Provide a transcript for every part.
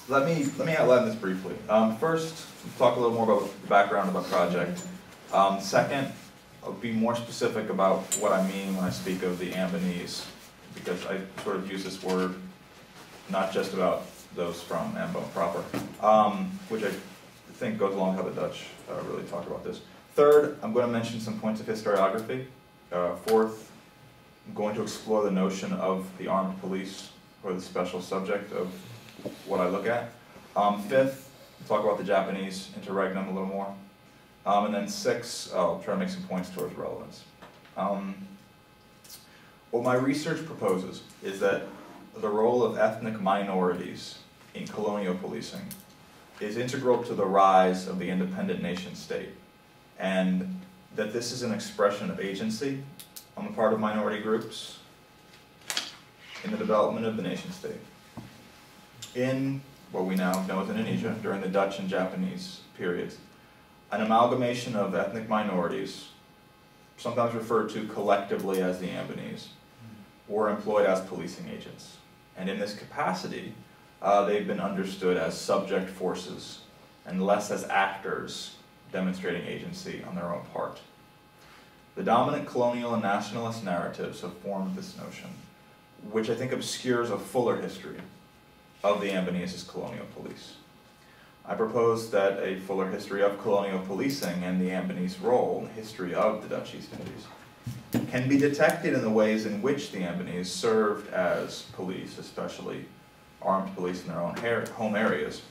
let me outline this briefly. First, talk a little more about the background about the project. Second, I'll be more specific about what I mean when I speak of the Ambonese, because I sort of use this word not just about those from Ambon proper, which I think goes along how the Dutch really talk about this. Third, I'm going to mention some points of historiography. Fourth, I'm going to explore the notion of the armed police, or the special subject of what I look at. Fifth, talk about the Japanese interregnum a little more. And then sixth, I'll try to make some points towards relevance. What my research proposes is that the role of ethnic minorities in colonial policing is integral to the rise of the independent nation state, and that this is an expression of agency on the part of minority groups in the development of the nation state. In what we now know as Indonesia, during the Dutch and Japanese periods, an amalgamation of ethnic minorities, sometimes referred to collectively as the Ambonese, were employed as policing agents. And in this capacity, they've been understood as subject forces and less as actors demonstrating agency on their own part. The dominant colonial and nationalist narratives have formed this notion, which I think obscures a fuller history of the Ambonese as colonial police. I propose that a fuller history of colonial policing and the Ambonese role in the history of the Dutch East Indies can be detected in the ways in which the Ambonese served as police, especially armed police in their own home areas,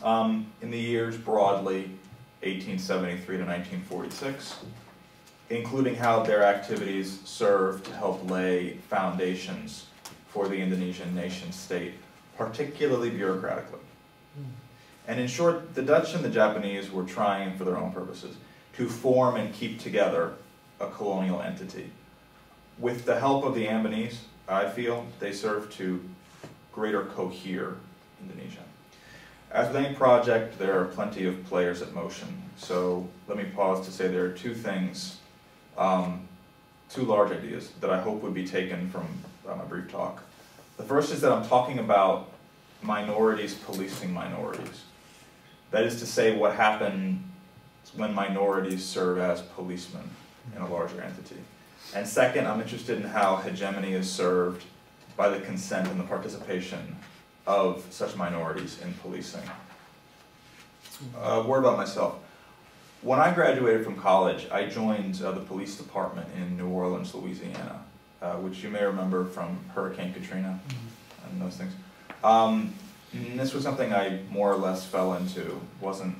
in the years broadly 1873 to 1946, including how their activities served to help lay foundations for the Indonesian nation state, particularly bureaucratically. And in short, the Dutch and the Japanese were trying, for their own purposes, to form and keep together a colonial entity. With the help of the Ambonese, I feel, they served to greater cohere Indonesia. As with any project, there are plenty of players at motion. So let me pause to say there are two things, two large ideas that I hope would be taken from my brief talk. The first is that I'm talking about minorities policing minorities. That is to say, what happens when minorities serve as policemen in a larger entity. And second, I'm interested in how hegemony is served by the consent and the participation of such minorities in policing. A word about myself. When I graduated from college, I joined the police department in New Orleans, Louisiana, which you may remember from Hurricane Katrina and those things. And this was something I more or less fell into. It wasn't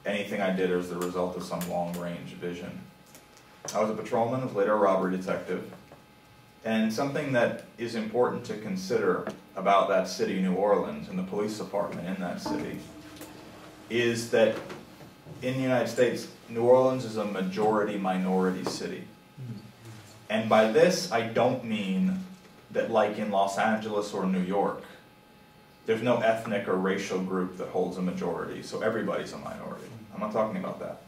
anything I did as the result of some long-range vision. I was a patrolman, was later a robbery detective, and something that is important to consider about that city, New Orleans, and the police department in that city, is that in the United States, New Orleans is a majority-minority city. And by this, I don't mean that, like in Los Angeles or New York, there's no ethnic or racial group that holds a majority, so everybody's a minority. I'm not talking about that.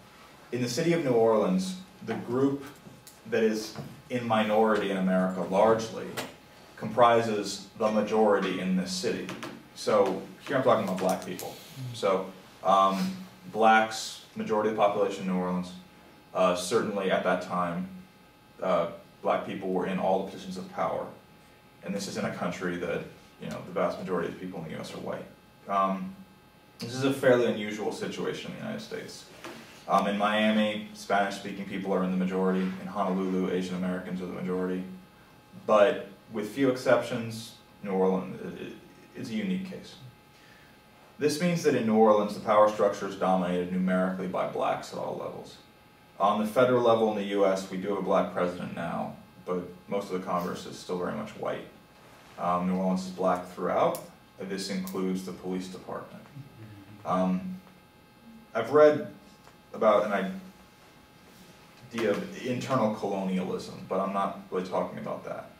In the city of New Orleans, the group that is in minority in America largely comprises the majority in this city. So here I'm talking about black people. So blacks, majority of the population in New Orleans, certainly at that time, black people were in all the positions of power. And this is in a country that, you know, the vast majority of people in the US are white. This is a fairly unusual situation in the United States. In Miami, Spanish-speaking people are in the majority. In Honolulu, Asian Americans are the majority. But with few exceptions, New Orleans is a unique case. This means that in New Orleans, the power structure is dominated numerically by blacks at all levels. On the federal level in the US, we do have a black president now, but most of the Congress is still very much white. New Orleans is black throughout. This includes the police department. I've read about an idea of internal colonialism, but I'm not really talking about that.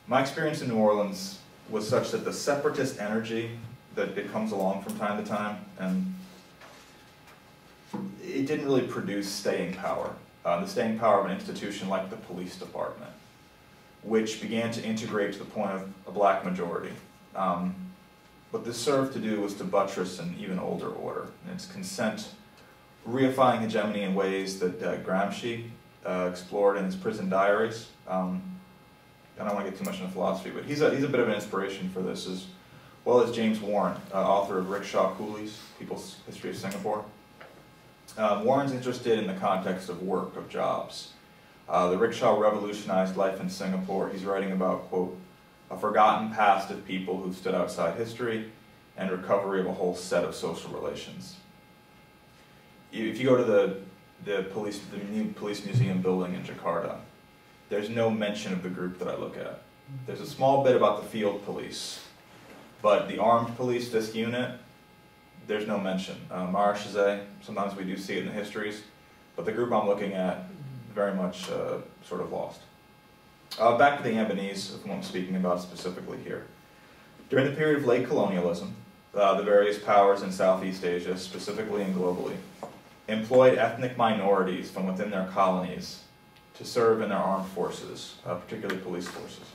My experience in New Orleans was such that the separatist energy that it comes along from time to time, and it didn't really produce staying power. The staying power of an institution like the police department, which began to integrate to the point of a black majority. what this served to do was to buttress an even older order, and its consent, reifying hegemony in ways that Gramsci explored in his prison diaries. I don't want to get too much into philosophy, but he's a bit of an inspiration for this, as well as James Warren, author of Rickshaw Coolies, People's History of Singapore. Warren's interested in the context of work, of jobs. The rickshaw revolutionized life in Singapore. He's writing about, quote, a forgotten past of people who stood outside history and recovery of a whole set of social relations. If you go to the new police museum building in Jakarta, there's no mention of the group that I look at. There's a small bit about the field police, but the armed police, this unit, there's no mention. Marechaussee, sometimes we do see it in the histories, but the group I'm looking at, very much sort of lost. Back to the Ambonese, whom I'm speaking about specifically here. During the period of late colonialism, the various powers in Southeast Asia, specifically and globally, employed ethnic minorities from within their colonies to serve in their armed forces, particularly police forces.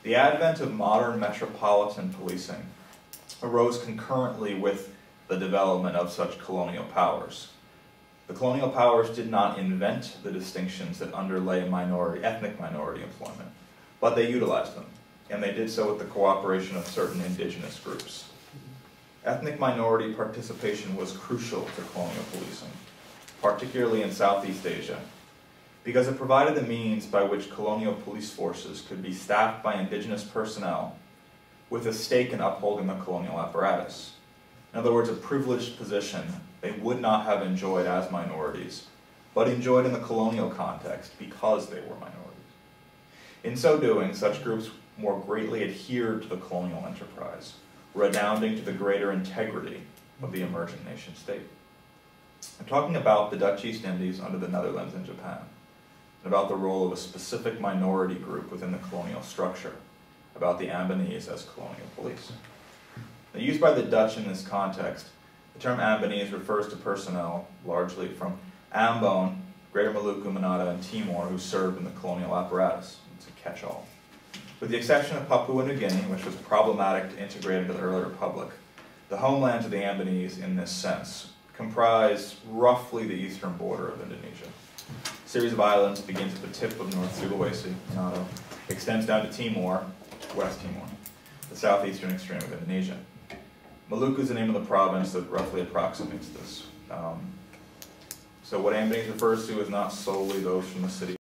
The advent of modern metropolitan policing arose concurrently with the development of such colonial powers. The colonial powers did not invent the distinctions that underlay ethnic minority employment, but they utilized them, and they did so with the cooperation of certain indigenous groups. Ethnic minority participation was crucial to colonial policing, particularly in Southeast Asia, because it provided the means by which colonial police forces could be staffed by indigenous personnel with a stake in upholding the colonial apparatus. In other words, a privileged position they would not have enjoyed as minorities, but enjoyed in the colonial context because they were minorities. In so doing, such groups more greatly adhered to the colonial enterprise, redounding to the greater integrity of the emergent nation state. I'm talking about the Dutch East Indies under the Netherlands and Japan, and about the role of a specific minority group within the colonial structure, about the Ambonese as colonial police. Now, used by the Dutch in this context, the term Ambonese refers to personnel, largely from Ambon, Greater Maluku, Manado, and Timor, who served in the colonial apparatus. It's a catch-all. With the exception of Papua New Guinea, which was problematic to integrate into the early republic, the homelands of the Ambonese, in this sense, comprise roughly the eastern border of Indonesia. A series of islands begins at the tip of North Sulawesi, Manado, extends down to Timor, West Timor, the southeastern extreme of Indonesia. Maluku is the name of the province that roughly approximates this. So what Ambonese refers to is not solely those from the city